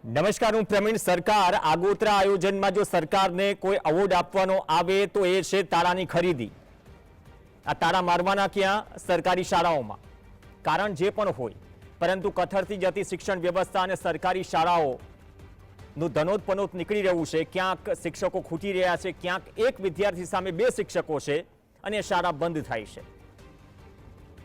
નમસ્કાર, હું પ્રવીણ. સરકાર આગોતરા આયોજનમાં જો સરકારને કોઈ એવોર્ડ આપવાનો આવે તો એ છે તારાની ખરીદી. આ તારા મારવાના ક્યાં? સરકારી શાળાઓમાં. કારણ જે પણ હોય, પરંતુ કથળતી જતી શિક્ષણ વ્યવસ્થા અને સરકારી શાળાઓનું ધનોતપનોત નીકળી રહ્યું છે. ક્યાંક શિક્ષકો ખૂટી રહ્યા છે, ક્યાંક એક વિદ્યાર્થી સામે 2 શિક્ષકો છે અને શાળા બંધ થાય છે.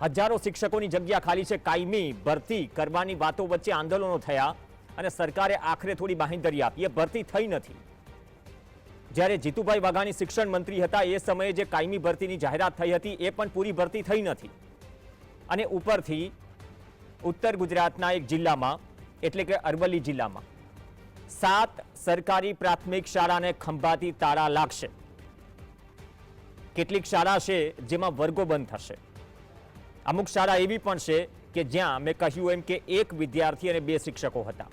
હજારો શિક્ષકોની જગ્યા ખાલી છે. કાયમી ભરતી કરવાની વાતો વચ્ચે આંદોલનો થયા અને સરકારે આખરે થોડી બાંહેધરી આપી. એ ભરતી થઈ નથી. જ્યારે જીતુભાઈ વાઘાણી શિક્ષણ મંત્રી હતા એ સમયે જે કાયમી ભરતીની જાહેરાત થઈ હતી એ પણ પૂરી ભરતી થઈ નથી. અને ઉપરથી ઉત્તર ગુજરાતના એક જિલ્લામાં એટલે કે અરવલ્લી જિલ્લામાં 7 સરકારી પ્રાથમિક શાળાને ખંભાતી તાળા લાગશે. કેટલીક શાળા છે જેમાં વર્ગો બંધ થશે. અમુક શાળા એવી પણ છે કે જ્યાં મેં કહ્યું એમ કે એક વિદ્યાર્થી અને 2 શિક્ષકો હતા,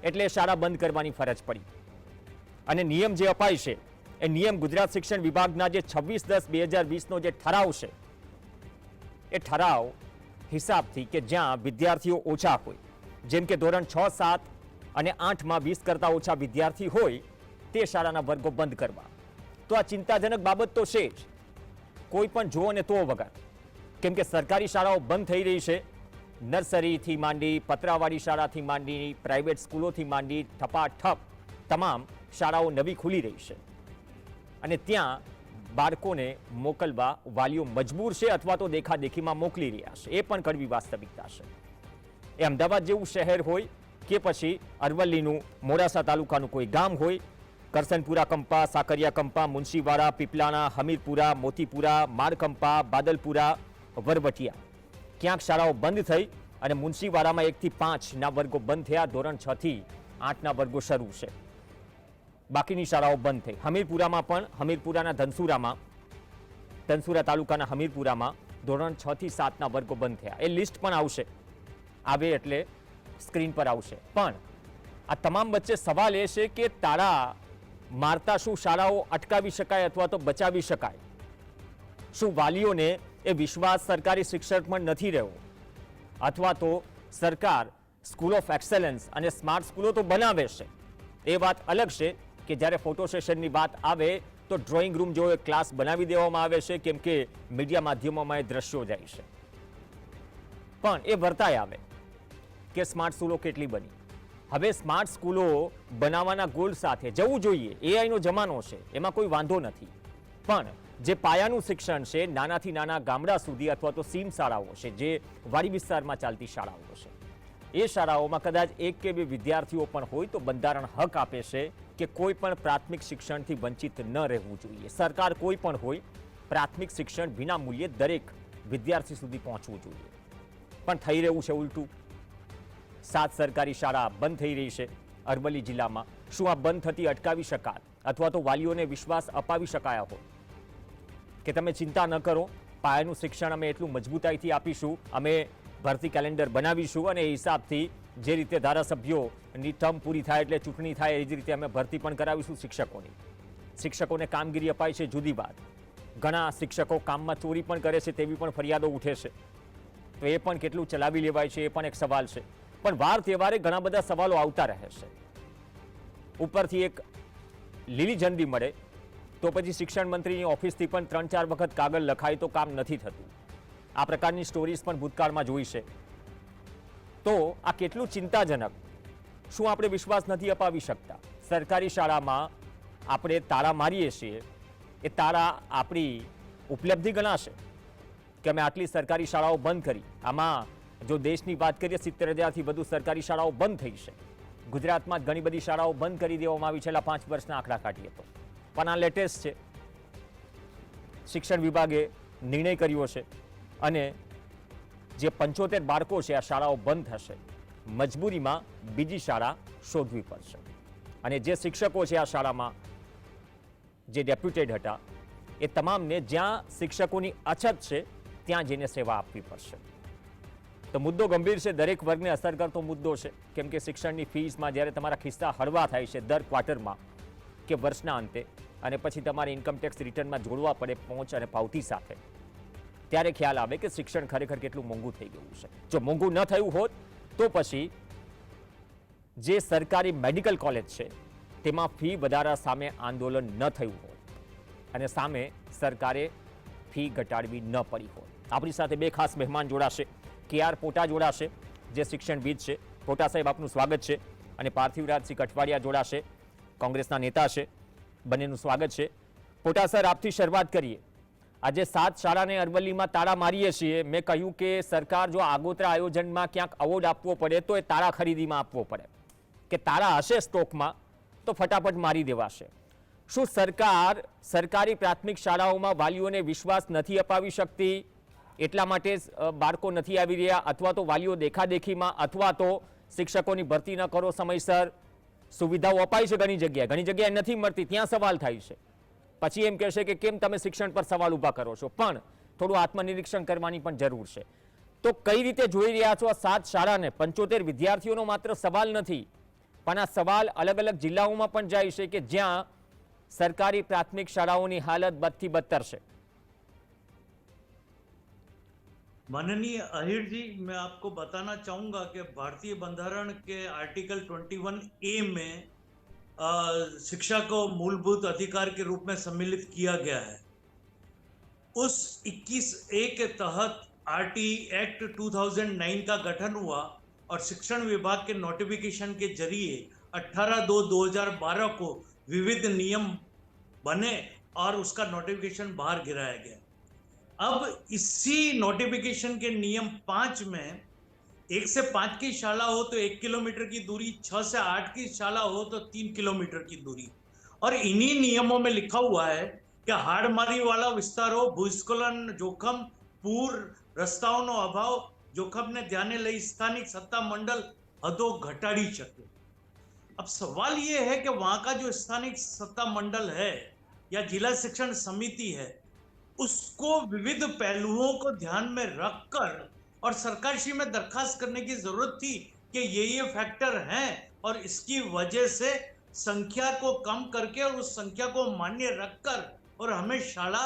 એટલે શાળા બંધ કરવાની ફરજ પડી. અને નિયમ જે અપાય છે એ નિયમ ગુજરાત શિક્ષણ વિભાગના જે 26/10/2020નો જે ઠરાવ છે એ ઠરાવ હિસાબથી કે જ્યાં વિદ્યાર્થીઓ ઓછા હોય, જેમ કે ધોરણ 6, 7 અને 8માં 20 કરતાં ઓછા વિદ્યાર્થી હોય તે શાળાના વર્ગો બંધ કરવા. તો આ ચિંતાજનક બાબત તો છે જ, કોઈ પણ જો અને તો વગર. કેમ કે સરકારી શાળાઓ બંધ થઈ રહી છે. નર્સરીથી માંડી, પતરાવાળી શાળાથી માંડી, પ્રાઇવેટ સ્કૂલોથી માંડી ઠપાઠપ તમામ શાળાઓ નવી ખુલી રહી છે. અને ત્યાં બાળકોને મોકલવા વાલીઓ મજબૂર છે અથવા તો દેખાદેખીમાં મોકલી રહ્યા છે. એ પણ કડવી વાસ્તવિકતા છે. એ અમદાવાદ જેવું શહેર હોય કે પછી અરવલ્લીનું મોડાસા તાલુકાનું કોઈ ગામ હોય, કરસનપુરા કંપા, સાકરિયા કંપા, મુનશીવાડા, પીપલાણા, હમીરપુરા, મોતીપુરા, માળકંપા, બાદલપુરા, વરવટિયા, ક્યાંક શાળાઓ બંધ થઈ અને મુનશીવાડામાં 1 થી 5ના વર્ગો બંધ થયા. ધોરણ 6 થી 8ના વર્ગો શરૂ છે. બાકીની શાળાઓ બંધ થઈ. હમીરપુરામાં પણ, હમીરપુરાના ધનસુરા તાલુકાના હમીરપુરામાં ધોરણ 6 થી 7ના વર્ગો બંધ થયા. એ લિસ્ટ પણ આવશે, આવે એટલે સ્ક્રીન પર આવશે. પણ આ તમામ વચ્ચે સવાલ એ છે કે તાળા મારતા શું શાળાઓ અટકાવી શકાય અથવા તો બચાવી શકાય? શું વાલીઓને એ વિશ્વાસ સરકારી શિક્ષકમાં નથી રહ્યો? અથવા તો સરકાર સ્કૂલ ઓફ એક્સેલન્સ અને સ્માર્ટ સ્કૂલો તો બનાવે છે, એ વાત અલગ છે કે જ્યારે ફોટો સેશનની વાત આવે તો ડ્રોઈંગ રૂમ જેવો એક ક્લાસ બનાવી દેવામાં આવે છે, કેમ કે મીડિયા માધ્યમોમાં એ દ્રશ્યો જાય છે. પણ એ વર્તાય આવે કે સ્માર્ટ સ્કૂલો કેટલી બની. હવે સ્માર્ટ સ્કૂલો બનાવવાના ગોલ સાથે જવું જોઈએ. એઆઈનો જમાનો છે, એમાં કોઈ વાંધો નથી. પણ જે પાયાનું શિક્ષણ છે, નાનાથી નાના ગામડા સુધી અથવા તો સીમ શાળાઓ છે, જે વાડી વિસ્તારમાં ચાલતી શાળાઓ છે, એ શાળાઓમાં કદાચ 1 કે 2 વિદ્યાર્થીઓ પણ હોય તો બંધારણ હક આપે છે કે કોઈ પણ પ્રાથમિક શિક્ષણથી વંચિત ન રહેવું જોઈએ. સરકાર કોઈ પણ હોય, પ્રાથમિક શિક્ષણ વિના મૂલ્યે દરેક વિદ્યાર્થી સુધી પહોંચવું જોઈએ. પણ થઈ રહ્યું છે ઉલટું. 7 સરકારી શાળા બંધ થઈ રહી છે અરવલ્લી જિલ્લામાં. શું આ બંધ થતી અટકાવી શકાય અથવા તો વાલીઓને વિશ્વાસ અપાવી શકાયા હોય કે તમે ચિંતા ન કરો, પાયાનું શિક્ષણ અમે એટલું મજબૂતાઈથી આપીશું, અમે ભરતી કેલેન્ડર બનાવીશું અને એ હિસાબથી જે રીતે ધારાસભ્યોની ટર્મ પૂરી થાય એટલે ચૂંટણી થાય એ જ રીતે અમે ભરતી પણ કરાવીશું શિક્ષકોની. શિક્ષકોને કામગીરી અપાય છે જુદી વાત. ઘણા શિક્ષકો કામમાં ચોરી પણ કરે છે તેવી પણ ફરિયાદો ઉઠે છે. તો એ પણ કેટલું ચલાવી લેવાય છે એ પણ એક સવાલ છે. પણ વાર તહેવારે ઘણા બધા સવાલો આવતા રહે છે. ઉપરથી એક લીલી ઝંડી મળે તો પછી શિક્ષણ મંત્રીની ઓફિસથી પણ 3-4 વખત કાગળ લખાય તો કામ નથી થતું. આ પ્રકારની સ્ટોરીઝ પણ ભૂતકાળમાં જોઈ છે. તો આ કેટલું ચિંતાજનક. શું આપણે વિશ્વાસ નથી અપાવી શકતા? સરકારી શાળામાં આપણે તાળા મારીએ છીએ, એ તાળા આપણી ઉપલબ્ધિ ગણાશે કે અમે આટલી સરકારી શાળાઓ બંધ કરી. આમાં જો દેશની વાત કરીએ 70,000થી વધુ સરકારી શાળાઓ બંધ થઈ છે. ગુજરાતમાં ઘણી બધી શાળાઓ બંધ કરી દેવામાં આવી છેલ્લા 5 વર્ષના આંકડા કાઢીએ તો. પણ આ લેટેસ્ટ છે. શિક્ષણ વિભાગે નિર્ણય કર્યો છે અને જે 75 બાળકો છે આ શાળાઓ બંધ થશે. મજબૂરીમાં બીજી શાળા શોધવી પડશે. અને જે શિક્ષકો છે આ શાળામાં જે ડેપ્યુટેડ હતા એ તમામને જ્યાં શિક્ષકોની અછત છે ત્યાં જઈને સેવા આપવી પડશે. તો મુદ્દો ગંભીર છે, દરેક વર્ગને અસર કરતો મુદ્દો છે. કેમ કે શિક્ષણની ફીસમાં જ્યારે તમારા ખિસ્સા હળવા થાય છે દર ક્વાર્ટરમાં કે વર્ષના અંતે, અને પછી તમારે ઇન્કમટેક્સ રિટર્નમાં જોડવા પડે પહોંચ અને પાવતી સાથે, ત્યારે ખ્યાલ આવે કે શિક્ષણ ખરેખર કેટલું મોંઘું થઈ ગયું છે. જો મોંઘું ન થયું હોત તો પછી જે સરકારી મેડિકલ કોલેજ છે તેમાં ફી વધારા સામે આંદોલન ન થયું હોય અને સામે સરકારે ફી ઘટાડવી ન પડી હોય. આપણી સાથે બે ખાસ મહેમાન જોડાશે. KR પોટા જોડાશે, જે શિક્ષણવિદ છે. પોટા સાહેબ, આપનું સ્વાગત છે. અને પાર્થિવરાજસિંહ કઠવાડિયા જોડાશે, કોંગ્રેસના નેતા છે. બંનેનું સ્વાગત છે. પોટા સર, આપથી શરૂઆત કરીએ. આજે 7 શાળાને અરવલ્લીમાં તાળા મારીએ છીએ. મેં કહ્યું કે સરકાર જો આગોતરા આયોજનમાં ક્યાંક એવોર્ડ આપવો પડે તો એ તાળા ખરીદીમાં આપવો પડે, કે તાળા હશે સ્ટોકમાં તો ફટાફટ મારી દેવાશે. શું સરકાર સરકારી પ્રાથમિક શાળાઓમાં વાલીઓને વિશ્વાસ નથી અપાવી શકતી, એટલા માટે બાળકો નથી આવી રહ્યા, અથવા તો વાલીઓ દેખાદેખીમાં, અથવા તો શિક્ષકોની ભરતી ન કરો સમયસર? સુવિધાઓ અપાય છે ઘણી જગ્યાએ નથી મળતી, ત્યાં સવાલ થાય છે. પછી એમ કહેશે કે કેમ તમે શિક્ષણ પર સવાલ ઊભા કરો છો, પણ થોડું આત્મનિરીક્ષણ કરવાની પણ જરૂર છે. તો કઈ રીતે જોઈ રહ્યા છો આ 7 શાળાને? 75 વિદ્યાર્થીઓનો માત્ર સવાલ નથી, પણ આ સવાલ અલગ અલગ જિલ્લાઓમાં પણ જાય છે કે જ્યાં સરકારી પ્રાથમિક शालाओं हालत बदથી बदतर है. माननीय अहिर जी, मैं आपको बताना चाहूंगा कि भारतीय बंधारण के आर्टिकल 21A में शिक्षा को मूलभूत अधिकार के रूप में सम्मिलित किया गया है. उस 21A के तहत RT एक्ट 2009 का गठन हुआ और शिक्षण विभाग के नोटिफिकेशन के जरिए 18/2/2012 को विविध नियम बने और उसका नोटिफिकेशन बाहर गिराया गया. अब इसी नोटिफिकेशन के नियम 5 में 1 से 5 की शाला हो तो 1 किलोमीटर की दूरी, 6 से 8 की शाला हो तो 3 किलोमीटर की दूरी. और इन्हीं नियमों में लिखा हुआ है कि हाड़मारी वाला विस्तारो, भूस्खलन जोखम, पूर, रस्ताओं अभाव जोखम ने ध्याने लई स्थानिक सत्ता मंडल हदों घटाड़ी सके. अब सवाल ये है कि वहां का जो स्थानिक सत्ता मंडल है या जिला शिक्षण समिति है, उसको विविध पहलुओं को ध्यान में रखकर और सरकारश्री में दरखास्त करने की जरूरत थी कि ये फैक्टर हैं और इसकी वजह से संख्या को कम करके और उस संख्या को मान्य रखकर और हमें शाला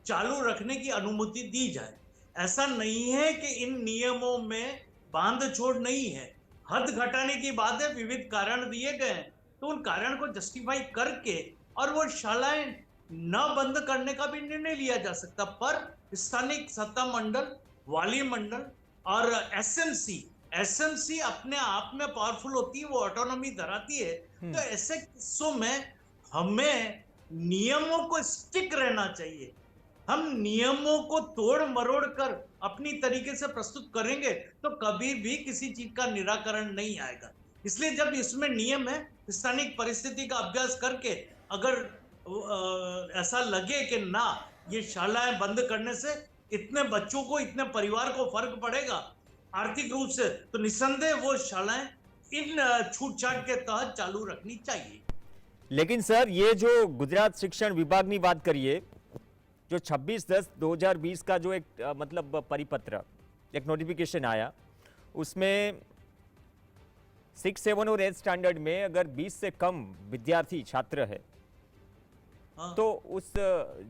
चालू रखने की अनुमति दी जाए. ऐसा नहीं है कि इन नियमों में बांध छोड़ नहीं है. हद घटाने की बात है, विविध कारण दिए गए हैं, तो उन कारण को जस्टिफाई करके और वो शालाएं न बंद करने का भी निर्णय लिया जा सकता. पर स्थानिक सत्ता मंडल, वाली मंडल और एसएमसी अपने आप में पावरफुल होती है, वो ऑटोनॉमी धराती है. तो ऐसे किस्सों में हमें नियमों को स्टिक रहना चाहिए. हम नियमों को तोड़ मरोड़ कर अपनी तरीके से प्रस्तुत करेंगे तो कभी भी किसी चीज का निराकरण नहीं आएगा. इसलिए जब इसमें नियम है, स्थानिक परिस्थिति का अभ्यास करके अगर ऐसा लगे कि ना ये शालाएं बंद करने से इतने बच्चों को, इतने परिवार को फर्क पड़ेगा आर्थिक रूप से, तो निसंदेह वो शालाएं इन छूटछाट के तहत चालू रखनी चाहिए. लेकिन सर, ये जो गुजरात शिक्षण विभाग की बात करिए, जो 26/10/2020 का जो एक मतलब परिपत्र, एक नोटिफिकेशन आया, उसमें 6, 7 और 8 स्टैंडर्ड में अगर 20 से कम विद्यार्थी छात्र है तो उस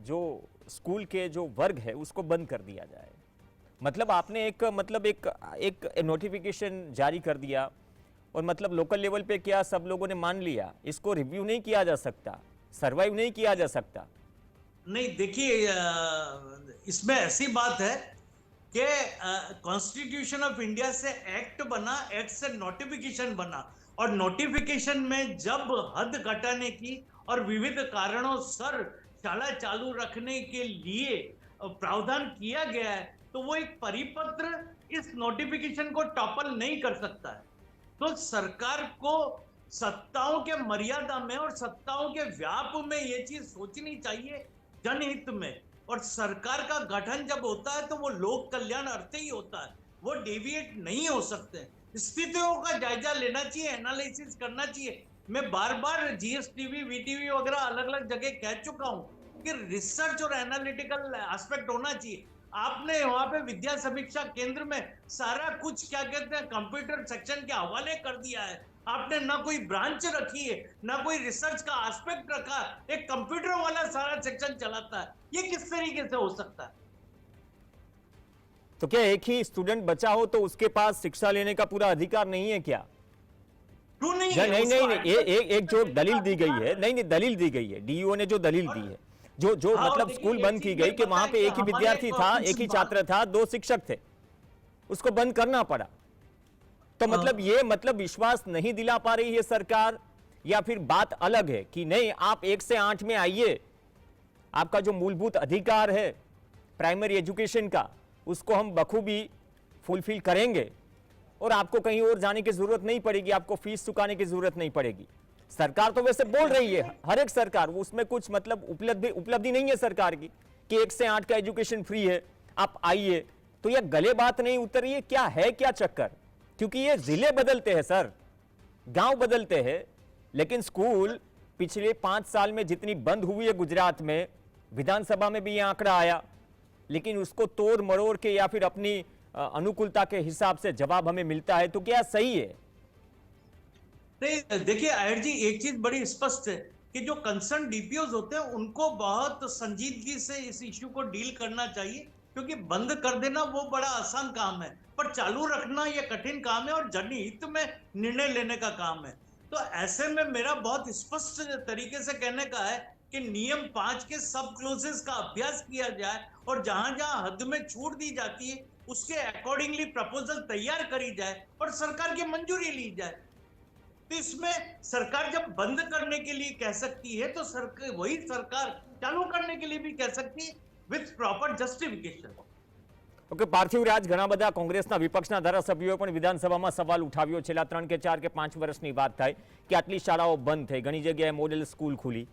जो स्कूल के जो वर्ग है उसको बंद कर दिया जाए. मतलब आपने एक नोटिफिकेशन जारी कर दिया और मतलब लोकल लेवल पे क्या सब लोगों ने मान लिया? इसको रिव्यू नहीं किया जा सकता, सर्वाइव नहीं किया जा सकता? नहीं, देखिए, इसमें ऐसी बात है कि कॉन्स्टिट्यूशन ऑफ इंडिया से एक्ट बना, एक्ट से नोटिफिकेशन बना, और नोटिफिकेशन में जब हद घटाने की और विविध कारणों सर शाला चालू रखने के लिए प्रावधान किया गया है, तो वो एक परिपत्र इस नोटिफिकेशन को टॉपल नहीं कर सकता है. तो सरकार को सत्ताओं के मर्यादा में और सत्ताओं के व्याप में ये चीज सोचनी चाहिए, जनहित में. और सरकार का गठन जब होता है तो वो लोक कल्याण अर्थ ही होता है, वो डेविएट नहीं हो सकते. स्थितियों का जायजा लेना चाहिए, एनालिसिस करना चाहिए. मैं बार बार GSTV, VTV वगैरह अलग अलग जगह कह चुका हूं कि रिसर्च और एनालिटिकल एस्पेक्ट होना चाहिए. आपने वहां पे विद्या समीक्षा केंद्र में सारा कुछ क्या कहते हैं कंप्यूटर सेक्शन के हवाले कर दिया है. आपने ना कोई ब्रांच रखी है, ना कोई रिसर्च का एस्पेक्ट रखा. एक कंप्यूटर वाला सारा सेक्शन चलाता है. ये किस तरीके से हो सकता है? तो क्या एक ही स्टूडेंट बचा हो तो उसके पास शिक्षा लेने का पूरा अधिकार नहीं है क्या? क्यों नहीं नहीं है? नहीं उसको नहीं, एक जो दलील दी गई है, नहीं नहीं दलील दी गई है, डीईओ ने जो दलील दी है, जो हाँ, और मतलब देखिए, स्कूल एक बंद चीज की गई मैं कि वहां बताया पे कि एक ही हमारे विद्यार्थी था, कुछ एक ही बात- छात्र था, 2 शिक्षक थे, उसको बंद करना पड़ा। तो मतलब ये मतलब विश्वास नहीं दिला पा रही है सरकार, या फिर बात अलग है कि नहीं आप 1 से 8 में आइए, आपका जो मूलभूत अधिकार है प्राइमरी एजुकेशन का, उसको हम बखूबी फुलफिल करेंगे और आपको कहीं और जाने की जरूरत नहीं पड़ेगी, आपको फीस चुकाने की जरूरत नहीं पड़ेगी। सरकार तो वैसे बोल रही है, हर एक सरकार, उसमें कुछ मतलब उपलब्धि नहीं है सरकार की कि 1 से 8 का एजुकेशन फ्री है, आप आइए। तो ये गले बात नहीं उतर रही है, क्या है क्या चक्कर? क्योंकि ये जिले बदलते हैं सर, गांव बदलते हैं, लेकिन स्कूल पिछले 5 साल में जितनी बंद हुई है गुजरात में, विधानसभा में भी ये आंकड़ा आया, लेकिन उसको तोड़ मरोड़ के या फिर अपनी अनुकूलता के हिसाब से जवाब हमें मिलता है, तो क्या सही है? नहीं, देखिए आयर जी, एक चीज बड़ी स्पष्ट है कि जो कंसर्न डीपीओज होते हैं उनको बहुत संजीदगी से इस इश्यू को डील करना चाहिए, क्योंकि बंद कर देना वो बड़ा आसान काम है, पर चालू रखना ये कठिन काम है और जनहित में निर्णय लेने का काम है। तो ऐसे में मेरा बहुत स्पष्ट तरीके से कहने का है कि नियम 5 के सब क्लोजेस का अभ्यास किया जाए और जहां जहां हद में छूट दी जाती है उसके अकॉर्डिंगली प्रपोजल तैयार करी जाए और सरकार की मंजूरी ली जाए। तो इसमें सरकार जब बंद करने के लिए कह सकती है तो सरकार वही सरकार चालू करने के लिए भी कह सकती है with proper justification. Okay Parthivraj, ઘણા બધા કોંગ્રેસના વિપક્ષના ધારાસભ્યોએ પણ વિધાનસભામાં સવાલ ઉઠાવ્યો છેલ્લા 3 કે 4 કે 5 વર્ષની વાત થાય કે આટલી શાળાઓ બંધ થઈ, ઘણી જગ્યાએ મોડેલ સ્કૂલ ખુલી,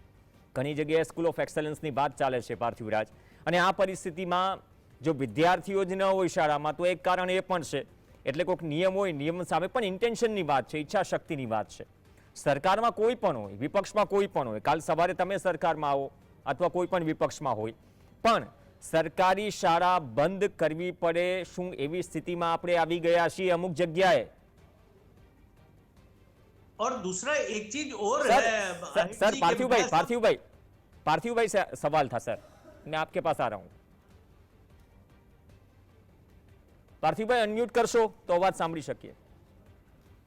ઘણી જગ્યાએ સ્કૂલ ઓફ એક્સલન્સની વાત ચાલે છે પાર્થિવરાજ, અને આ પરિસ્થિતિમાં જો વિદ્યાર્થીઓ જ ન હોય શાળામાં તો એક કારણ એ પણ છે, એટલે કોઈક નિયમ હોય, નિયમ સામે પણ ઇન્ટેન્શનની વાત છે, ઈચ્છા શક્તિની વાત છે। સરકારમાં કોઈ પણ હોય, વિપક્ષમાં કોઈ પણ હોય, કાલ સવારે તમે સરકારમાં આવો અથવા કોઈ પણ વિપક્ષમાં હોય, પણ સરકારી શાળા બંધ કરવી પડે, શું એવી સ્થિતિમાં આપણે આવી ગયા છીએ અમુક જગ્યાએ? और दूसरा एक चीज और सर है सर जी, कि पार्थिव भाई मैं सब- पार्थिव भाई से सवाल था सर, मैं आपके पास आ रहा हूं। पार्थिव भाई अनम्यूट करशो तो अवाज सांभળી શકીએ,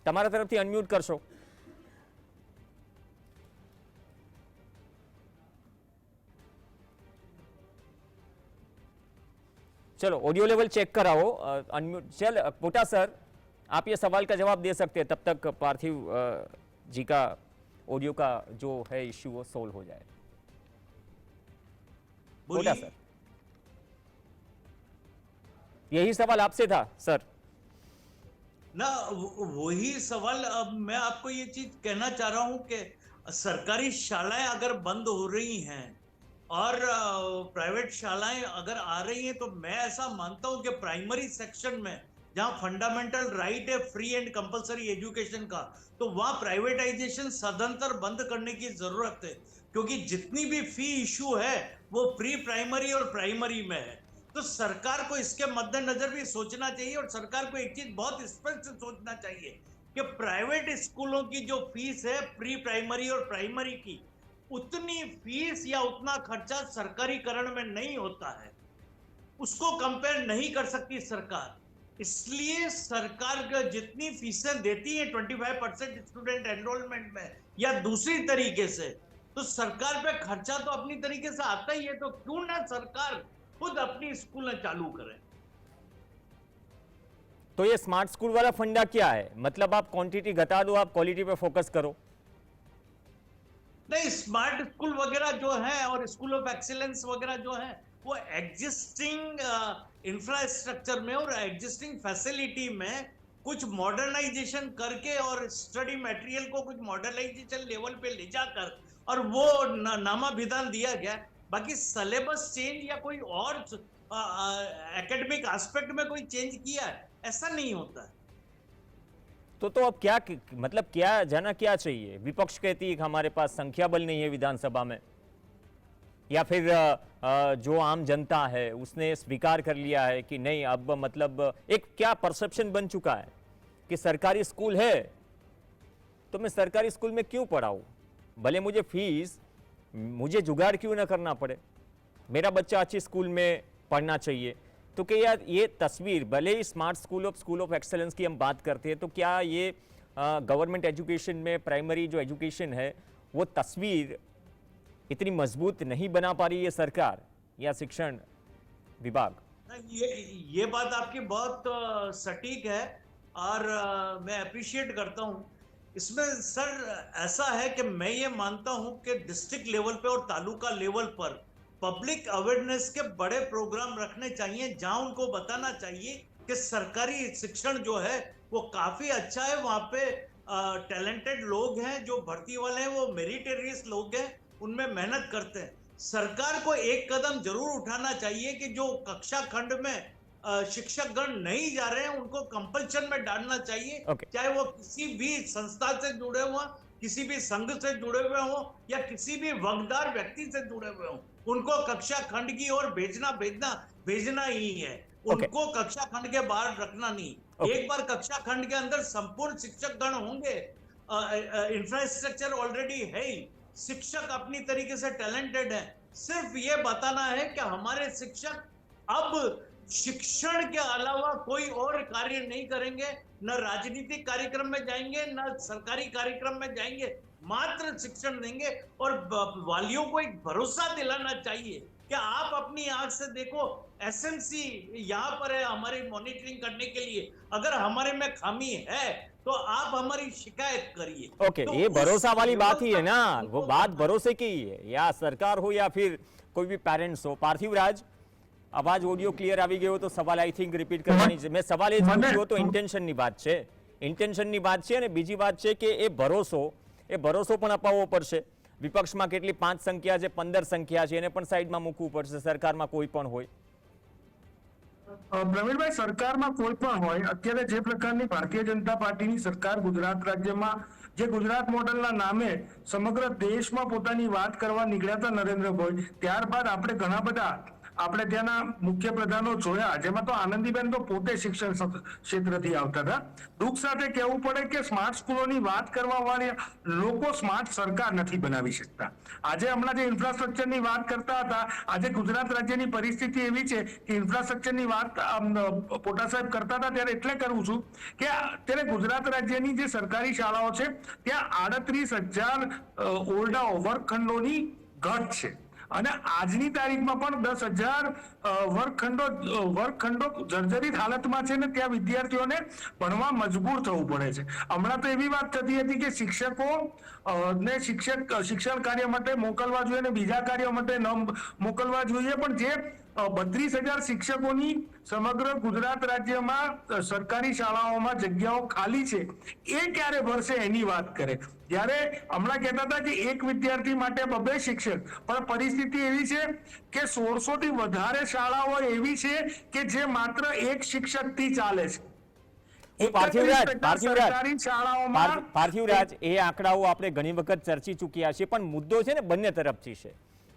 તમારા તરફથી અનમ્यूट કરશો। चलो ऑडियो लेवल चेक कराओ, अनम्यूट। चल पोटा सर, आप ये सवाल का जवाब दे सकते हैं, तब तक पार्थिव जी का ऑडियो का जो है इश्यू वो सोल्व हो जाए। पोटा बोलिए। सर, यही सवाल आपसे था सर। ना वही सवाल। अब मैं आपको ये चीज कहना चाह रहा हूं कि सरकारी शालाएं अगर बंद हो रही हैं और प्राइवेट शालाएं अगर आ रही हैं, तो मैं ऐसा मानता हूं कि प्राइमरी सेक्शन में जहां फंडामेंटल राइट है फ्री एंड कंपलसरी एजुकेशन का, तो वहां प्राइवेटाइजेशन सदंतर बंद करने की जरूरत है, क्योंकि जितनी भी फी इश्यू है वो प्री प्राइमरी और प्राइमरी में है। तो सरकार को इसके मद्देनजर भी सोचना चाहिए और सरकार को एक चीज बहुत स्पष्ट सोचना चाहिए कि प्राइवेट स्कूलों की जो फीस है प्री प्राइमरी और प्राइमरी की, उतनी फीस या उतना खर्चा सरकारीकरण में नहीं होता है, उसको कंपेयर नहीं कर सकती सरकार। इसलिए सरकार का जितनी फीसें देती है 25% स्टूडेंट एनरोलमेंट में या दूसरी तरीके से, तो सरकार पे खर्चा तो अपनी तरीके से आता ही है, तो क्यों ना सरकार खुद अपनी स्कूलें चालू करें। तो ये स्मार्ट स्कूल वाला फंडा क्या है? मतलब आप क्वांटिटी घटा दो, आप क्वालिटी पे फोकस करो। नहीं, स्मार्ट स्कूल वगैरह जो है और स्कूल ऑफ एक्सीलेंस वगैरह जो है वो एग्जिस्टिंग इंफ्रास्ट्रक्चर में और एग्जिस्टिंग फैसिलिटी में कुछ मॉडर्नाइजेशन करके और स्टडी मटेरियल को कुछ मॉडर्नाइजेशन लेवल पे ले जाकर और वो नामाभिधान दिया गया। बाकी सिलेबस चेंज या कोई और एकेडमिक एस्पेक्ट में कोई चेंज किया है, ऐसा नहीं होता है। तो अब क्या मतलब क्या जाना क्या चाहिए? विपक्ष कहती है कि हमारे पास संख्या बल नहीं है विधानसभा में, या फिर जो आम जनता है उसने स्वीकार कर लिया है कि नहीं, अब मतलब एक क्या परसेप्शन बन चुका है कि सरकारी स्कूल है तो मैं सरकारी स्कूल में क्यों पढ़ाऊं, भले मुझे फीस, मुझे जुगाड़ क्यों ना करना पड़े, मेरा बच्चा अच्छी स्कूल में पढ़ना चाहिए। तो क्या यार ये तस्वीर, भले ही स्मार्ट स्कूल ऑफ एक्सेलेंस की हम बात करते हैं, तो क्या ये गवर्नमेंट एजुकेशन में प्राइमरी जो एजुकेशन है वो तस्वीर इतनी मजबूत नहीं बना पा रही है सरकार या शिक्षण विभाग? ये बात आपकी बहुत सटीक है और मैं अप्रिशिएट करता हूं इसमें। सर ऐसा है कि मैं ये मानता हूं कि डिस्ट्रिक्ट लेवल पे और तालुका लेवल पर पब्लिक अवेयरनेस के बड़े प्रोग्राम रखने चाहिए, जहां उनको बताना चाहिए कि सरकारी शिक्षण जो है वो काफी अच्छा है, वहां पे टैलेंटेड लोग हैं, जो भर्ती वाले हैं वो मेरिटेरियस लोग हैं, उनमें मेहनत करते हैं। सरकार को एक कदम जरूर उठाना चाहिए कि जो कक्षा खंड में शिक्षक गण नहीं जा रहे हैं उनको कंपल्शन में डालना चाहिए। चाहे वो किसी भी संस्था से जुड़े हुए, किसी भी संघ से जुड़े हुए हो या किसी भी वक्तदार व्यक्ति से जुड़े हुए हो, उनको कक्षा खंड की ओर भेजना ही है। उनको कक्षा खंड के बाहर रखना नहीं। एक बार कक्षा खंड के अंदर संपूर्ण शिक्षक गण होंगे, इंफ्रास्ट्रक्चर ऑलरेडी है ही, शिक्षक अपनी तरीके से टैलेंटेड है। सिर्फ ये बताना है कि हमारे शिक्षक अब शिक्षण के अलावा कोई और कार्य नहीं करेंगे, न राजनीतिक कार्यक्रम में जाएंगे, न सरकारी कार्यक्रम में जाएंगे, मात्र शिक्षण देंगे। और वालियों को एक भरोसा दिलाना चाहिए कि आप अपनी आंख से देखो, एसएमसी यहाँ पर है हमारी मॉनिटरिंग करने के लिए, अगर हमारे में खामी है तो आप हमारी शिकायत करिए। तो ये भरोसा वाली बात ही है ना, वो बात भरोसे की ही है, या सरकार हो या फिर कोई भी पेरेंट्स हो। पार्थिव राज, अवाज ऑडियो क्लियर આવી ગયો તો સવાલ આઈ થિંક રિપીટ કરવાની છે। મેં સવાલ એ જ પૂછ્યો તો ઇન્ટેન્શનની વાત છે, ઇન્ટેન્શનની વાત છે। અને બીજી વાત છે કે એ ભરોસો પણ અપાવવો પડશે। વિપક્ષમાં કેટલી 5 સંખ્યા છે, 15 સંખ્યા છે, એને પણ સાઈડમાં મૂકવું પડશે, સરકારમાં કોઈ પણ હોય। પ્રવીણભાઈ, સરકારમાં કોઈ પણ હોય, અત્યારે જે પ્રકારની ભારતીય જનતા પાર્ટીની સરકાર ગુજરાત રાજ્યમાં જે ગુજરાત મોડલના નામે સમગ્ર દેશમાં પોતાની વાત કરવા નીકળ્યા હતા નરેન્દ્રભાઈ, ત્યારબાદ આપણે ઘણા બધા આપણે ત્યાંના મુખ્ય પ્રધાનો જોયા, જેમાં તો આનંદીબેન તો પોતે શિક્ષણ ક્ષેત્રથી આવતા હતા। દુઃખ સાથે કહેવું પડે કે સ્માર્ટ સ્કૂલોની વાત કરવા વાળા લોકો સ્માર્ટ સરકાર નથી બનાવી શકતા। આજે હમણાં જે ઇન્ફ્રાસ્ટ્રક્ચરની વાત કરતા હતા, આજે ગુજરાત રાજ્યની પરિસ્થિતિ એવી છે કે ઇન્ફ્રાસ્ટ્રક્ચરની વાત પોટા સાહેબ કરતા હતા ત્યારે એટલે કરું છું કે અત્યારે ગુજરાત રાજ્યની જે સરકારી શાળાઓ છે ત્યાં 38,000 ઓરડા વર્ગખંડોની ઘટ છે અને આજની તારીખમાં પણ 10,000 વર્ગખંડો જર્જરિત હાલતમાં છે ને ત્યાં વિદ્યાર્થીઓને ભણવા મજબૂર થવું પડે છે। હમણાં તો એવી વાત થતી હતી કે શિક્ષકો ને શિક્ષણ કાર્ય માટે મોકલવા જોઈએ અને બીજા કાર્ય માટે ન મોકલવા જોઈએ, પણ જે 32,000 શિક્ષકોની સમગ્ર ગુજરાત રાજ્યમાં સરકારી શાળાઓમાં જગ્યાઓ ખાલી છે એ ક્યારે ભરશે એની વાત કરે। જ્યારે હમણાં કહેતા હતા કે એક વિદ્યાર્થી માટે 2 શિક્ષક, પણ પરિસ્થિતિ એવી છે કે 1600 થી વધારે શાળાઓ એવી છે કે જે માત્ર એક શિક્ષકથી ચાલે છે। પાર્થિવરાજ, એ આંકડાઓ આપણે ઘણી વખત ચર્ચી ચૂક્યા છે, પણ મુદ્દો છે ને બંને તરફથી છે।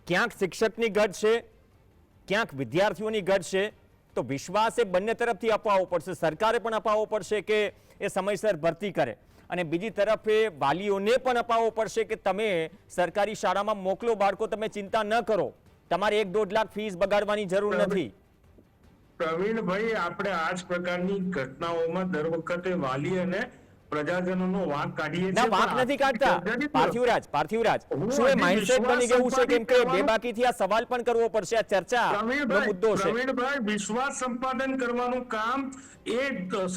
ક્યાંક શિક્ષકની ઘટ છે, ક્યાંક વિદ્યાર્થીઓની ઘટ છે, તો વિશ્વાસ એ બંને તરફથી અપાવવો પડશે। સરકારે પણ અપાવવો પડશે કે એ સમયસર ભરતી કરે, અને બીજી તરફે વાલીઓને પણ અપાવવો પડશે કે તમે સરકારી શાળામાં મોકલો બાળકો, તમે ચિંતા ન કરો, તમારે 1-1.5 લાખ ફીસ બગાડવાની જરૂર નથી। પ્રવીણભાઈ, આપણે આ જ પ્રકારની ઘટનાઓમાં દર વખતે વાલી અને પ્રજાજનોનો વાંક કાઢીએ છીએ। ના, વાંક નથી કાઢતા પાર્થિવરાજ, શું એ માઇન્ડસેટ બની ગયું છે કેમ કે બેબાકીથી આ સવાલ પણ કરવો પડશે, આ ચર્ચાનો મુદ્દો છે। પ્રવીણભાઈ, વિશ્વાસ સંપાદન કરવાનું કામ એ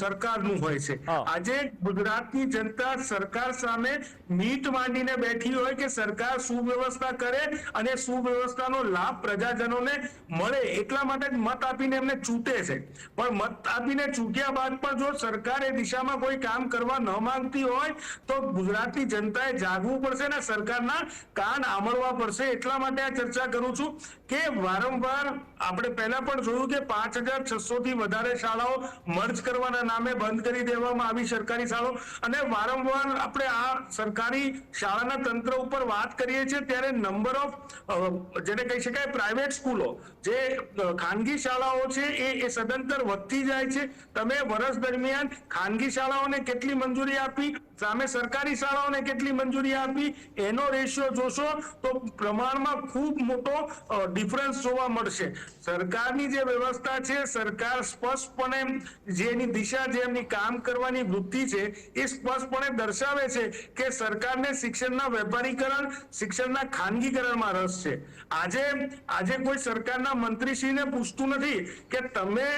સરકારનું હોય છે। આજે ગુજરાતની જનતા સરકાર સામે મીટ માંડીને બેઠી હોય કે સરકાર સુવ્યવસ્થા કરે અને સુવ્યવસ્થાનો લાભ પ્રજાજનોને મળે, એટલા માટે મત આપીને એમને ચૂંટે છે। પણ મત આપીને ચૂંટ્યા બાદ પણ જો સરકાર એ દિશામાં કોઈ કામ કરવા ન માંગતી હોય તો ગુજરાતની જનતાએ જાગવું પડશે ને સરકારના કાન આંબળવા પડશે। એટલા માટે આ ચર્ચા કરું છું કે વારંવાર આપણે પહેલા પણ જોયું કે 5,600 થી વધારે શાળાઓ મર્જ કરવાના નામે બંધ કરી દેવામાં આવી સરકારી શાળાઓ, અને વારંવાર આપણે આ સરકારી શાળાના તંત્ર ઉપર વાત કરીએ છીએ ત્યારે નંબર ઓફ જેને કહી શકાય પ્રાઇવેટ સ્કૂલો, જે ખાનગી શાળાઓ છે એ સદંતર વધતી જાય છે। તમે વર્ષ દરમિયાન ખાનગી શાળાઓને કેટલી મંજૂરી મંજૂરી આપી, સામે સરકારી શાળાઓને કેટલી મંજૂરી આપી, એનો રેશિયો જોશો તો પ્રમાણમાં ખૂબ મોટો ડિફરન્સ જોવા મળશે. સરકારની જે વ્યવસ્થા છે, સરકાર સ્પષ્ટપણે જેની દિશા, જે એમની કામ કરવાની વૃત્તિ છે, એ સ્પષ્ટપણે દર્શાવે છે કે સરકારને શિક્ષણના વેપારીકરણ, શિક્ષણના ખાનગીકરણમાં રસ છે. આજે કોઈ સરકારના મંત્રીશ્રીને પૂછતું નથી કે તમે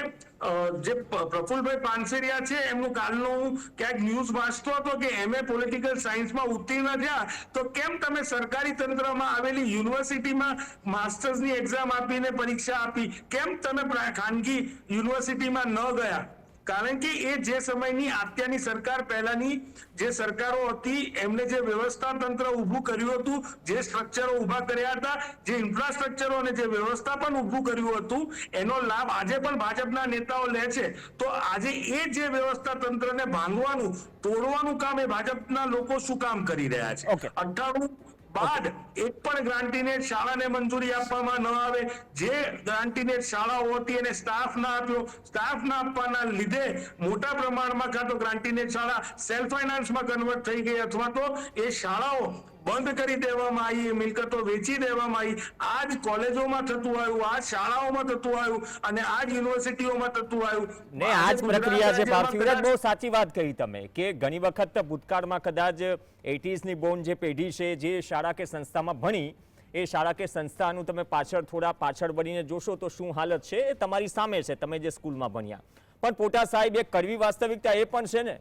જે પ્રફુલભાઈ પાનસેરિયા છે, એમનું કાલનું ક્યાંક ન્યૂઝ વાંચતો હતો કે એમએ પોલિટિકલ સાયન્સમાં ઉત્તીર્ણ થયા, તો કેમ તમે સરકારી તંત્રમાં આવેલી યુનિવર્સિટીમાં માસ્ટર્સની એક્ઝામ આપીને પરીક્ષા આપી, કેમ તમે ખાનગી યુનિવર્સિટીમાં ન ગયા? કારણ કે એ જે સમયની અત્યારની સરકાર, પહેલાની જે સરકારો હતી, એમને જે વ્યવસ્થા તંત્ર ઊભું કર્યું હતું, જે સ્ટ્રક્ચરો ઊભા કર્યા હતા, જે ઇન્ફ્રાસ્ટ્રક્ચરો અને જે વ્યવસ્થાપન ઊભું કર્યું હતું, એનો લાભ આજે પણ ભાજપના નેતાઓ લે છે. તો આજે એ જે વ્યવસ્થા તંત્રને ભાંગવાનું, તોડવાનું કામ એ ભાજપના લોકો શું કામ કરી રહ્યા છે? 98 બાદ એક પણ ગ્રાન્ટીનેટ શાળાને મંજૂરી આપવામાં ન આવે. જે ગ્રાન્ટીનેટ શાળાઓ હતી એને સ્ટાફ ના આપ્યો. સ્ટાફ ના આપવાના લીધે મોટા પ્રમાણમાં કાં તો ગ્રાન્ટીનેટ શાળા સેલ્ફ ફાઇનાન્સમાં કન્વર્ટ થઈ ગઈ, અથવા તો એ શાળાઓ બંધ કરી દેવામાં આવી, મિલકતો વેચી દેવામાં આવી. આ જ કોલેજોમાં થતું આવ્યું, આ શાળાઓમાં થતું આવ્યું અને આ જ યુનિવર્સિટીઓમાં થતું આવ્યું. ને આ જ પ્રક્રિયા છે. પાર્થિવરાજ, બહુ સાચી વાત કહી તમે કે ઘણી વખત ભૂતકાળમાં કદાચ 80s ની બોર્ન જે પેઢી છે, જે શાળા કે સંસ્થામાં ભણી, એ શાળા કે સંસ્થાનું તમે થોડા પાછળ બનીને જોશો તો શું હાલત છે એ તમારી સામે છે, તમે જે સ્કૂલમાં ભણ્યા. પણ પોટા સાહેબ, એક કડવી વાસ્તવિકતા એ પણ છે ને,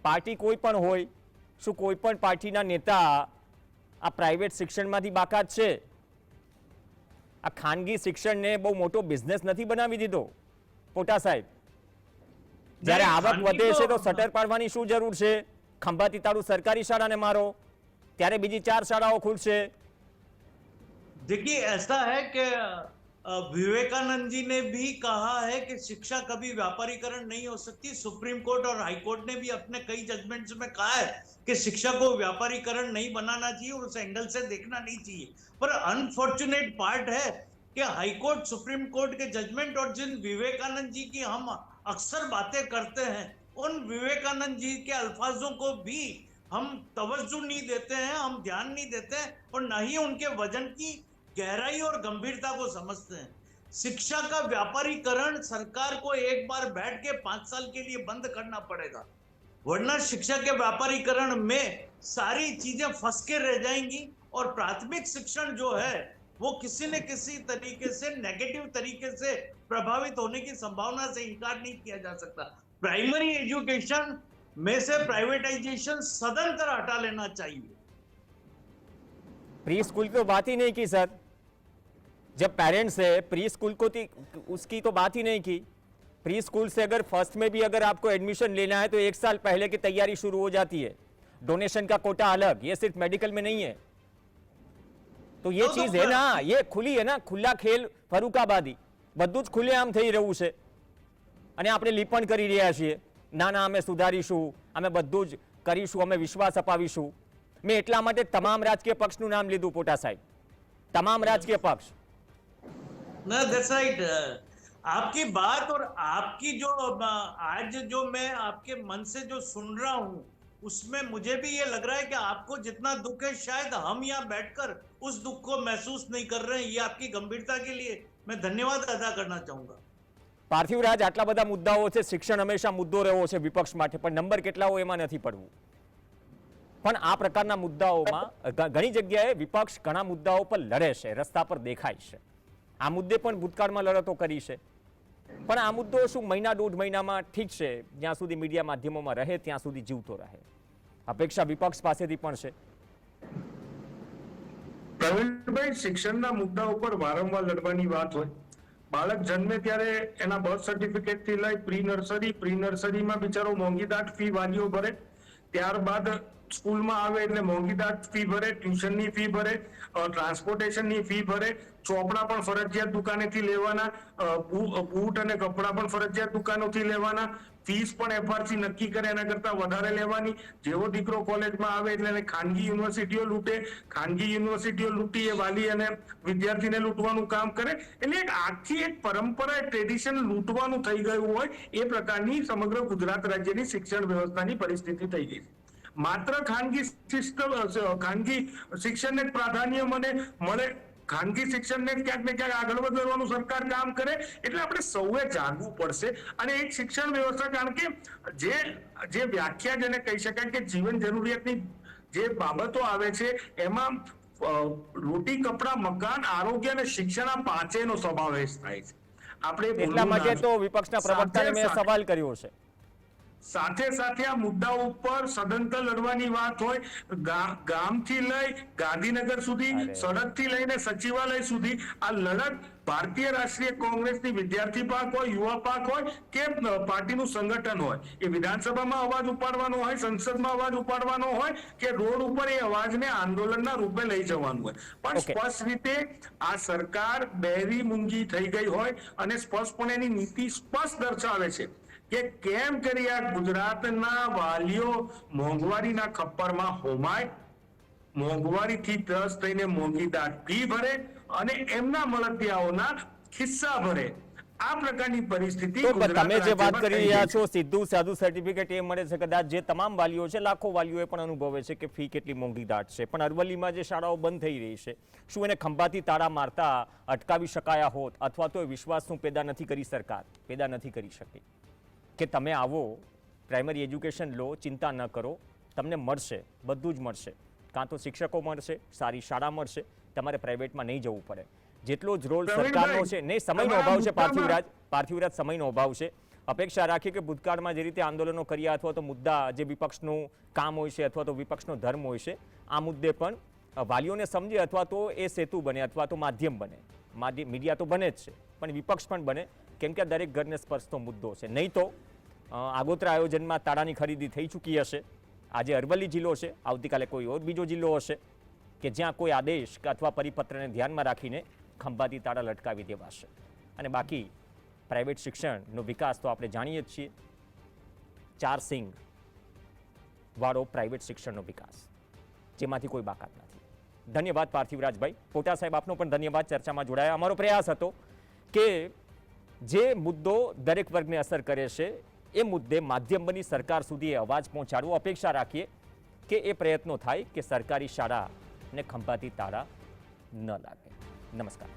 પાર્ટી કોઈ પણ હોય, શું કોઈ પણ પાર્ટીના નેતા આ પ્રાઇવેટ શિક્ષણમાંથી બાકાત છે? આ ખાનગી શિક્ષણને બહુ મોટો બિઝનેસ નથી બનાવી દીધો પોટા સાહેબ? જ્યારે આવક વધે છે તો શટર પાડવાની શું જરૂર છે? ખંભાતી તાળું સરકારી શાળાને મારો, ત્યારે બીજી 4 શાળાઓ ખુલશે. देखिए, ऐसा है कि विवेकानंद जी ने भी कहा है कि शिक्षा कभी व्यापारीकरण नहीं हो सकती. सुप्रीम कोर्ट और हाई कोर्ट ने भी अपने कई जजमेंट्स में कहा है कि शिक्षा को व्यापारीकरण नहीं बनाना चाहिए और उस एंगल से देखना नहीं चाहिए. पर अनफॉर्चुनेट पार्ट है कि हाई कोर्ट, सुप्रीम कोर्ट के जजमेंट और जिन विवेकानंद जी की हम अक्सर बातें करते हैं, उन विवेकानंद जी के अल्फाजों को भी हम तवज्जो नहीं देते हैं, हम ध्यान नहीं देते हैं और न ही उनके वजन की गहराई और गंभीरता को समझते हैं. शिक्षा का व्यापारीकरण सरकार को एक बार बैठ के 5 साल के लिए बंद करना पड़ेगा, वरना शिक्षा के व्यापारीकरण में सारी चीजें फंस के रह जाएंगी और प्राथमिक शिक्षण जो है वो किसी न किसी तरीके से नेगेटिव तरीके से प्रभावित होने की संभावना से इनकार नहीं किया जा सकता. प्राइमरी एजुकेशन में से प्राइवेटाइजेशन सदंतर हटा लेना चाहिए. प्री स्कूल की तो बात ही नहीं की सर. जब पेरेंट्स है, प्री स्कूल को उसकी तो बात ही नहीं की. प्री स्कूल से अगर फर्स्ट में भी अगर आपको एडमिशन लेना है तो 1 साल पहले की तैयारी शुरू हो जाती है. डोनेशन का कोटा अलग, ये सिर्फ मेडिकल में नहीं है. तो ये चीज है ना, ये खुली है ना, खुला खेल ફરુકાબાદી, બધું જ ખુલ્લેઆમ થઈ રહ્યું છે અને આપણે લીપણ કરી રહ્યા છીએ. ના ના, અમે સુધારીશું, અમે બધું જ કરીશું, અમે વિશ્વાસ અપાવીશું. મેં એટલા માટે તમામ રાજકીય પક્ષનું નામ લીધું પોટા સાહેબ, તમામ રાજકીય પક્ષ. ना दैट्स राइट. आपकी बात और आपकी जो आज जो मैं आपके मन से जो सुन रहा हूं, उसमें मुझे भी ये लग रहा है कि आपको जितना दुख है शायद हम यहाँ बैठकर उस दुख को महसूस नहीं कर रहे हैं. ये आपकी गंभीरता के लिए मैं धन्यवाद अदा करना चाहूंगा. પાર્થિવરાજ, આટલા બધા મુદ્દાઓ છે, શિક્ષણ હંમેશા મુદ્દો રહ્યો છે વિપક્ષ માટે, પણ નંબર કેટલા હોય એમાં નથી પડવું. પણ આ પ્રકારના મુદ્દાઓમાં ઘણી જગ્યાએ વિપક્ષ ઘણા મુદ્દાઓ પર લડે છે, રસ્તા પર દેખાય છે. આ મુદ્દે પણ ભૂતકાળમાં લડતો કરી છે, પણ આ મુદ્દો શું મહિના 1.5 મહિનામાં ઠીક છે, જ્યાં સુધી મીડિયા માધ્યમોમાં રહે ત્યાં સુધી જીવતો રહે. અપેક્ષા વિપક્ષ પાસેથી પણ છે. પ્રવીણભાઈ, શિક્ષણના મુદ્દા ઉપર વારંવાર લડવાની વાત હોય. બાળક જન્મે ત્યારે એના બર્થ સર્ટિફિકેટ થી લઈ પ્રી નર્સરીમાં બિચારો મોંઘી દાટ ફી વાલીઓ ભરે. ત્યારબાદ સ્કૂલમાં આવે એટલે મોંઘીદાટ ફી ભરે, ટ્યુશનની ફી ભરે, ટ્રાન્સપોર્ટેશનની ફી ભરે, ચોપડા પણ ફરજિયાત દુકાનેથી લેવાના, બૂટ અને કપડા પણ ફરજિયાત દુકાનોથી લેવાના, ફીસ પણ એફઆરસી નક્કી કરે એના કરતા વધારે લેવાની. જેવો દીકરો કોલેજમાં આવે એટલે એને ખાનગી યુનિવર્સિટીઓ લૂંટે, ખાનગી યુનિવર્સિટીઓ લૂંટી એ વાલી અને વિદ્યાર્થીને લૂંટવાનું કામ કરે. એટલે એક આખી એક પરંપરા, ટ્રેડિશન લૂંટવાનું થઈ ગયું હોય એ પ્રકારની સમગ્ર ગુજરાત રાજ્યની શિક્ષણ વ્યવસ્થાની પરિસ્થિતિ થઈ ગઈ છે. માત્ર ખાનગી શિક્ષણને જ પ્રાધાન્ય મળે, ખાનગી શિક્ષણને ક્યાંક ને ક્યાંક આગળ વધારવાનું સરકાર કામ કરે. એટલે આપણે સૌએ જાગવું પડશે. અને એક શિક્ષણ વ્યવસ્થા, કારણ કે જે વ્યાખ્યા જેને કહી શકાય કે જીવન જરૂરિયાતની જે બાબતો આવે છે એમાં રોટી, કપડા, મકાન, આરોગ્ય અને શિક્ષણ આ પાંચેયનો સમાવેશ થાય છે. આપણે એટલા માટે તો વિપક્ષના પ્રવક્તાને મેં સવાલ કર્યો છે. સાથે સાથે આ મુદ્દાઓ ઉપર સદંતર લડવાની વાત હોય, ગામથી લઈ ગાંધીનગર સુધી, સડકથી લઈને સચિવાલય સુધી આ લડત ભારતીય રાષ્ટ્રીય કોંગ્રેસની વિદ્યાર્થી પાક હોય, યુવા પાક હોય કે પાર્ટીનું સંગઠન હોય, એ વિધાનસભામાં અવાજ ઉપાડવાનો હોય, સંસદમાં અવાજ ઉપાડવાનો હોય કે રોડ ઉપર એ અવાજને આંદોલનના રૂપે લઈ જવાનું હોય. પણ સ્પષ્ટ રીતે આ સરકાર બહેરી મૂંગી થઈ ગઈ હોય અને સ્પષ્ટપણે એની નીતિ સ્પષ્ટ દર્શાવે છે કે કેમ કરી આ ગુજરાતના વાલીઓ મોંઘવારીના ખપ્પરમાં હોમાય, મોંઘવારીથી ત્રસ્ત થઈને મોંઘીદાટ ફી ભરે અને એમના મળતિયાઓના ખિસ્સા ભરે. આ પ્રકારની પરિસ્થિતિ તમે જે વાત કરી રહ્યા છો, સીધું સાદું સર્ટિફિકેટ એ મળે છે. કદાચ જે તમામ વાલીઓ છે, લાખો વાલીઓ પણ અનુભવે છે કે ફી કેટલી મોંઘીદાટ છે. પણ અરવલ્લીમાં જે શાળાઓ બંધ થઈ રહી છે, શું એને ખંભાતી તાળા મારતા અટકાવી શકાયા હોત? અથવા તો વિશ્વાસનું પેદા નથી કરી સરકાર, પેદા નથી કરી શકી કે તમે આવો, પ્રાઇમરી એજ્યુકેશન લો, ચિંતા ન કરો, તમને મળશે, બધું જ મળશે. કાં તો શિક્ષકો મળશે, સારી શાળા મળશે, તમારે પ્રાઇવેટમાં નહીં જવું પડે. જેટલો જ રોલ સરકારનો છે, નહીં સમયનો અભાવ છે પાર્થિવરાજ, સમયનો અભાવ છે. અપેક્ષા રાખીએ કે ભૂતકાળમાં જે રીતે આંદોલનો કર્યા અથવા તો મુદ્દા જે વિપક્ષનું કામ હોય છે અથવા તો વિપક્ષનો ધર્મ હોય છે, આ મુદ્દે પણ વાલીઓને સમજે અથવા તો એ સેતુ બને અથવા તો માધ્યમ બને. મીડિયા તો બને જ છે, પણ વિપક્ષ પણ બને, કેમ કે દરેક ઘરને સ્પર્શતો મુદ્દો છે. નહીં તો આગોતરા આયોજનમાં તાળાની ખરીદી થઈ ચૂકી હશે. આજે અરવલ્લી જિલ્લો છે, આવતીકાલે કોઈ ઓર બીજો જિલ્લો હશે કે જ્યાં કોઈ આદેશ અથવા પરિપત્રને ધ્યાનમાં રાખીને ખંભાતી તાળા લટકાવી દેવાશે. અને બાકી પ્રાઇવેટ શિક્ષણનો વિકાસ તો આપણે જાણીએ જ છીએ, 4 સિંગ વાળો પ્રાઇવેટ શિક્ષણનો વિકાસ, જેમાંથી કોઈ બાકાત નથી. ધન્યવાદ પાર્થિવરાજભાઈ. પોટા સાહેબ, આપનો પણ ધન્યવાદ ચર્ચામાં જોડાયા. અમારો પ્રયાસ હતો કે જે મુદ્દો દરેક વર્ગને અસર કરે છે એ મુદ્દે માધ્યમ બની સરકાર સુધી અવાજ પહોંચાડવો. અપેક્ષા રાખીએ કે એ પ્રયત્નો થાય કે સરકારી શાળાને ખંભાતી તાળા ન લાગે. નમસ્કાર.